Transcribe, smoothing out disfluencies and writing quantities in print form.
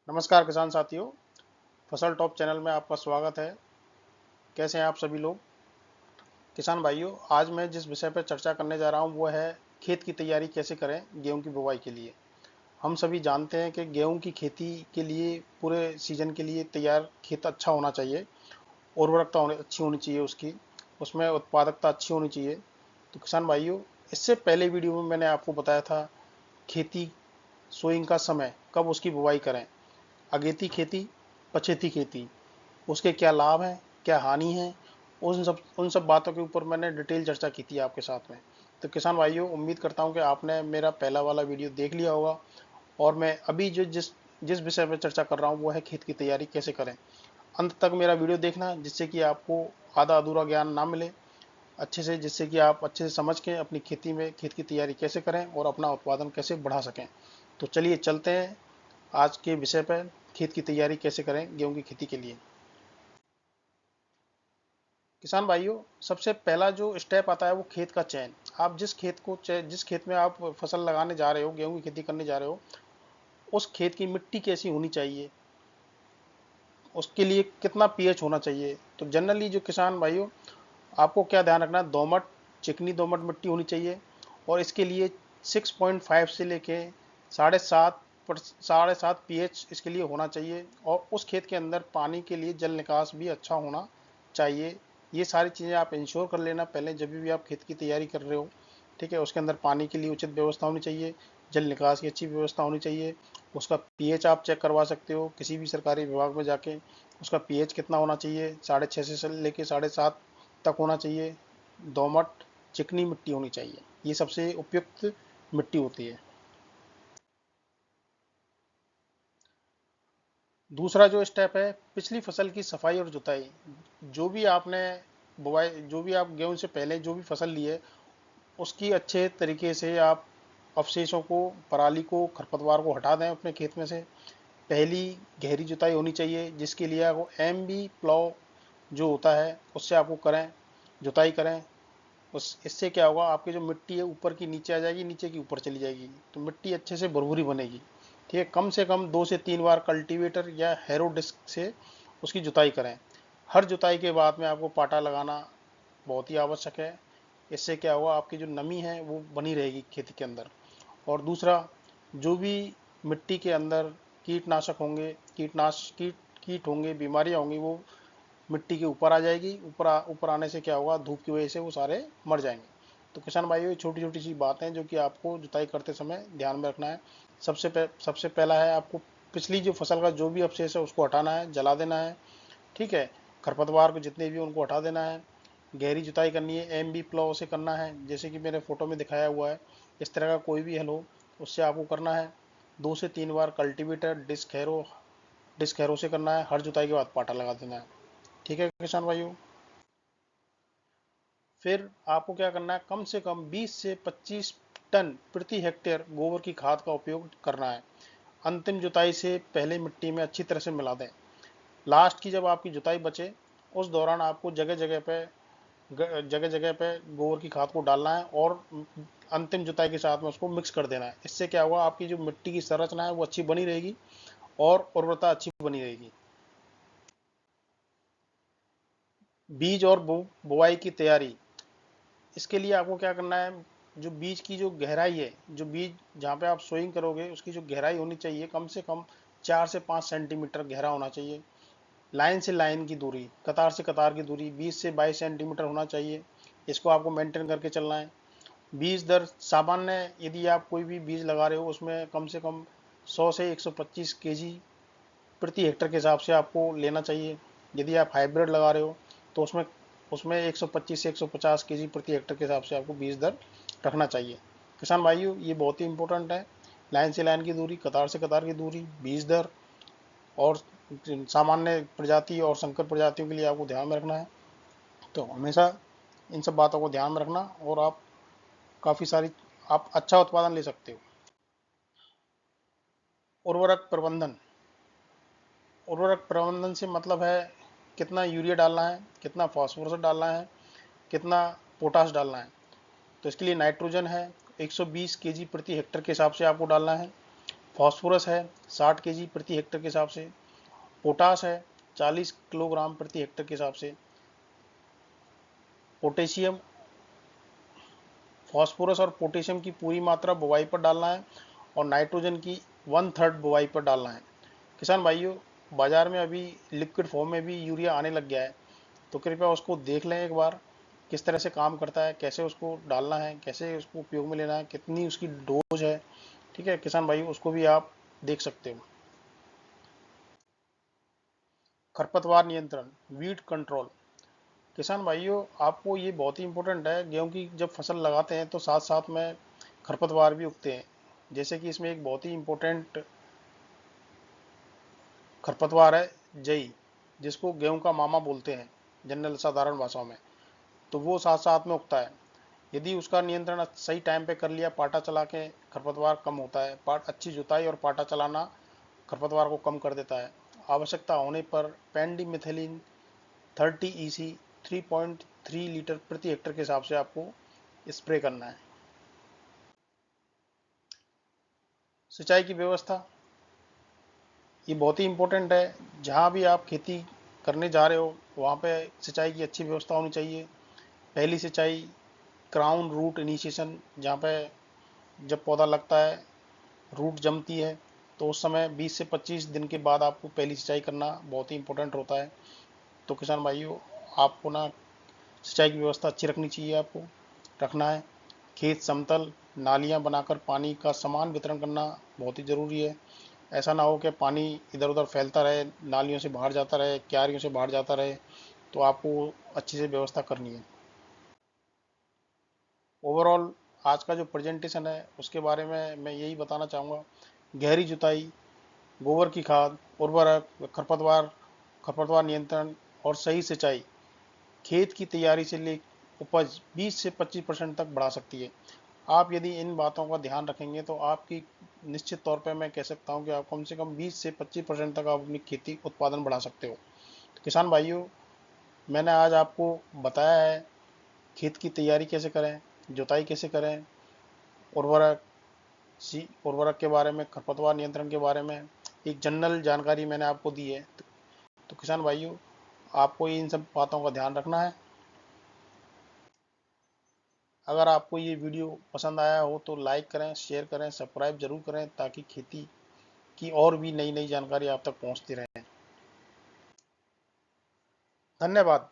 नमस्कार किसान साथियों, फसल टॉप चैनल में आपका स्वागत है। कैसे हैं आप सभी लोग? किसान भाइयों, आज मैं जिस विषय पर चर्चा करने जा रहा हूं वो है खेत की तैयारी कैसे करें गेहूं की बुवाई के लिए। हम सभी जानते हैं कि गेहूं की खेती के लिए पूरे सीजन के लिए तैयार खेत अच्छा होना चाहिए, उर्वरकता अच्छी होनी चाहिए उसमें उत्पादकता अच्छी होनी चाहिए। तो किसान भाइयों, इससे पहले वीडियो में मैंने आपको बताया था खेती सोइंग का समय कब उसकी बुवाई करें, अगेती खेती, पछेती खेती, उसके क्या लाभ हैं, क्या हानि है, उन सब बातों के ऊपर मैंने डिटेल चर्चा की थी आपके साथ में। तो किसान भाइयों, उम्मीद करता हूं कि आपने मेरा पहला वाला वीडियो देख लिया होगा। और मैं अभी जो जिस जिस विषय पर चर्चा कर रहा हूं वो है खेत की तैयारी कैसे करें। अंत तक मेरा वीडियो देखना, जिससे कि आपको आधा अधूरा ज्ञान ना मिले, अच्छे से, जिससे कि आप अच्छे से समझ के अपनी खेती में खेत की तैयारी कैसे करें और अपना उत्पादन कैसे बढ़ा सकें। तो चलिए चलते हैं आज के विषय पर, खेत की तैयारी कैसे करें गेहूं की खेती के लिए। किसान भाइयों, सबसे पहला जो स्टेप आता है वो खेत का चयन। आप जिस खेत में आप फसल लगाने जा रहे हो, गेहूं की खेती करने जा रहे हो, उस खेत की मिट्टी कैसी होनी चाहिए, उसके लिए कितना पीएच होना चाहिए। तो जनरली जो किसान भाइयों, आपको क्या ध्यान रखना है, दोमट, चिकनी दोमट मिट्टी होनी चाहिए। और इसके लिए 6.5 से लेके 7.5 7.5 पीएच इसके लिए होना चाहिए। और उस खेत के अंदर पानी के लिए जल निकास भी अच्छा होना चाहिए। ये सारी चीज़ें आप इंश्योर कर लेना पहले, जब भी आप खेत की तैयारी कर रहे हो। ठीक है, उसके अंदर पानी के लिए उचित व्यवस्था होनी चाहिए, जल निकास की अच्छी व्यवस्था होनी चाहिए। उसका पीएच आप चेक करवा सकते हो किसी भी सरकारी विभाग में जाके। उसका पीएच कितना होना चाहिए, 6.5 से लेके 7.5 तक होना चाहिए। दोमट चिकनी मिट्टी होनी चाहिए, ये सबसे उपयुक्त मिट्टी होती है। दूसरा जो स्टेप है, पिछली फसल की सफाई और जुताई। जो भी आपने बुआई, जो भी आप गेहूं से पहले जो भी फसल ली है, उसकी अच्छे तरीके से आप अवशेषों को, पराली को, खरपतवार को हटा दें अपने खेत में से। पहली गहरी जुताई होनी चाहिए, जिसके लिए आपको एमबी प्लाव जो होता है उससे आपको करें, जुताई करें। उस इससे क्या होगा, आपकी जो मिट्टी है ऊपर की नीचे आ जाएगी, नीचे की ऊपर चली जाएगी, तो मिट्टी अच्छे से भुरभुरी बनेगी। ठीक है, कम से कम 2 से 3 बार कल्टीवेटर या हैरो डिस्क से उसकी जुताई करें। हर जुताई के बाद में आपको पाटा लगाना बहुत ही आवश्यक है। इससे क्या होगा, आपकी जो नमी है वो बनी रहेगी खेती के अंदर। और दूसरा, जो भी मिट्टी के अंदर कीटनाशक होंगे, कीट होंगे, बीमारियां होंगी, वो मिट्टी के ऊपर आ जाएगी। ऊपर आने से क्या होगा, धूप की वजह से वो सारे मर जाएंगे। तो किसान भाइयों, ये छोटी छोटी सी बातें हैं जो कि आपको जुताई करते समय ध्यान में रखना है। सबसे पहला है, आपको पिछली जो फसल का जो भी अवशेष है उसको हटाना है, जला देना है। ठीक है, खरपतवार को जितने भी उनको हटा देना है। गहरी जुताई करनी है, एम बी प्लाव से करना है, जैसे कि मेरे फोटो में दिखाया हुआ है। इस तरह का कोई भी हल हो उससे आपको करना है। 2 से 3 बार कल्टीवेटर, डिस्क हैरो से करना है। हर जुताई के बाद पाटा लगा देना है। ठीक है किसान भाइयों। फिर आपको क्या करना है, कम से कम 20 से 25 टन प्रति हेक्टेयर गोबर की खाद का उपयोग करना है। अंतिम जुताई से पहले मिट्टी में अच्छी तरह से मिला दें। लास्ट की जब आपकी जुताई बचे, उस दौरान आपको जगह जगह पे गोबर की खाद को डालना है और अंतिम जुताई के साथ में उसको मिक्स कर देना है। इससे क्या होगा, आपकी जो मिट्टी की संरचना है वो अच्छी बनी रहेगी और उर्वरता अच्छी बनी रहेगी। बीज और बुआई की तैयारी, इसके लिए आपको क्या करना है, जो बीज की जो गहराई है, जो बीज जहाँ पे आप सोइंग करोगे उसकी जो गहराई होनी चाहिए, कम से कम 4 से 5 सेंटीमीटर गहरा होना चाहिए। लाइन से लाइन की दूरी, कतार से कतार की दूरी 20 से 22 सेंटीमीटर होना चाहिए। इसको आपको मेंटेन करके चलना है। बीज दर सामान्य, यदि आप कोई भी बीज लगा रहे हो उसमें कम से कम 100 से 125 केजी प्रति हेक्टर के हिसाब से आपको लेना चाहिए। यदि आप हाइब्रिड लगा रहे हो तो उसमें उसमें 125 से 150 केजी प्रति हेक्टर के हिसाब से आपको बीज दर रखना चाहिए। किसान भाइयों, ये बहुत ही इंपॉर्टेंट है। लाइन से लाइन की दूरी, कतार से कतार की दूरी, बीज दर, और सामान्य प्रजाति और संकर प्रजातियों के लिए आपको ध्यान में रखना है। तो हमेशा इन सब बातों को ध्यान में रखना और आप काफ़ी सारी आप अच्छा उत्पादन ले सकते हो। उर्वरक प्रबंधन, उर्वरक प्रबंधन से मतलब है कितना यूरिया डालना है, कितना फास्फोरस डालना है, कितना पोटास डालना है। तो इसके लिए नाइट्रोजन है 120 केजी प्रति हेक्टर के हिसाब से आपको डालना है। फास्फोरस है 60 केजी प्रति हेक्टेयर के हिसाब से, पोटास है 40 किलोग्राम प्रति हेक्टेयर के हिसाब से, पोटेशियम, फास्फोरस और पोटेशियम की पूरी मात्रा बुवाई पर डालना है और नाइट्रोजन की 1/3 बुवाई पर डालना है। किसान भाइयों, बाजार में अभी लिक्विड फॉर्म में भी यूरिया आने लग गया है, तो कृपया उसको देख लें एक बार, किस तरह से काम करता है, कैसे उसको डालना है, कैसे उसको उपयोग में लेना है, कितनी उसकी डोज है। ठीक है किसान भाइयों, उसको भी आप देख सकते हो। खरपतवार नियंत्रण, वीड कंट्रोल। किसान भाइयों, आपको ये बहुत ही इंपॉर्टेंट है। गेहूं की जब फसल लगाते हैं तो साथ साथ में खरपतवार भी उगते हैं। जैसे कि इसमें एक बहुत ही इंपॉर्टेंट खरपतवार है जई, जिसको गेहूं का मामा बोलते हैं जनरल साधारण भाषाओं में। तो वो साथ साथ में उगता है। यदि उसका नियंत्रण सही टाइम पे कर लिया, पाटा चला के, खरपतवार कम होता है। अच्छी जुताई और पाटा चलाना खरपतवार को कम कर देता है। आवश्यकता होने पर पेंडिमिथेलिन 30 EC 3.3 लीटर प्रति हेक्टेयर के हिसाब से आपको स्प्रे करना है। सिंचाई की व्यवस्था, ये बहुत ही इम्पोर्टेंट है। जहाँ भी आप खेती करने जा रहे हो वहाँ पे सिंचाई की अच्छी व्यवस्था होनी चाहिए। पहली सिंचाई क्राउन रूट इनिशिएशन, जहाँ पे जब पौधा लगता है, रूट जमती है, तो उस समय 20 से 25 दिन के बाद आपको पहली सिंचाई करना बहुत ही इम्पोर्टेंट होता है। तो किसान भाइयों, आपको ना सिंचाई की व्यवस्था अच्छी रखनी चाहिए, आपको रखना है। खेत समतल, नालियाँ बनाकर पानी का समान वितरण करना बहुत ही ज़रूरी है। ऐसा ना हो कि पानी इधर उधर फैलता रहे, नालियों से बाहर जाता रहे, क्यारियों से बाहर जाता रहे। तो आपको अच्छी से व्यवस्था करनी है। ओवरऑल आज का जो प्रेजेंटेशन है उसके बारे में मैं यही बताना चाहूँगा। गहरी जुताई, गोबर की खाद, उर्वरक, खरपतवार नियंत्रण और सही सिंचाई खेत की तैयारी से ले उपज 20 से 25% तक बढ़ा सकती है। आप यदि इन बातों का ध्यान रखेंगे तो आपकी निश्चित तौर पर मैं कह सकता हूँ कि आप कम से कम 20 से 25% तक आप अपनी खेती उत्पादन बढ़ा सकते हो। तो किसान भाइयों, मैंने आज आपको बताया है खेत की तैयारी कैसे करें, जुताई कैसे करें, उर्वरक उर्वरक के बारे में, खरपतवार नियंत्रण के बारे में एक जनरल जानकारी मैंने आपको दी है। तो किसान भाइयों, आपको इन सब बातों का ध्यान रखना है। अगर आपको ये वीडियो पसंद आया हो तो लाइक करें, शेयर करें, सब्सक्राइब जरूर करें, ताकि खेती की और भी नई नई जानकारी आप तक पहुंचती रहे। धन्यवाद।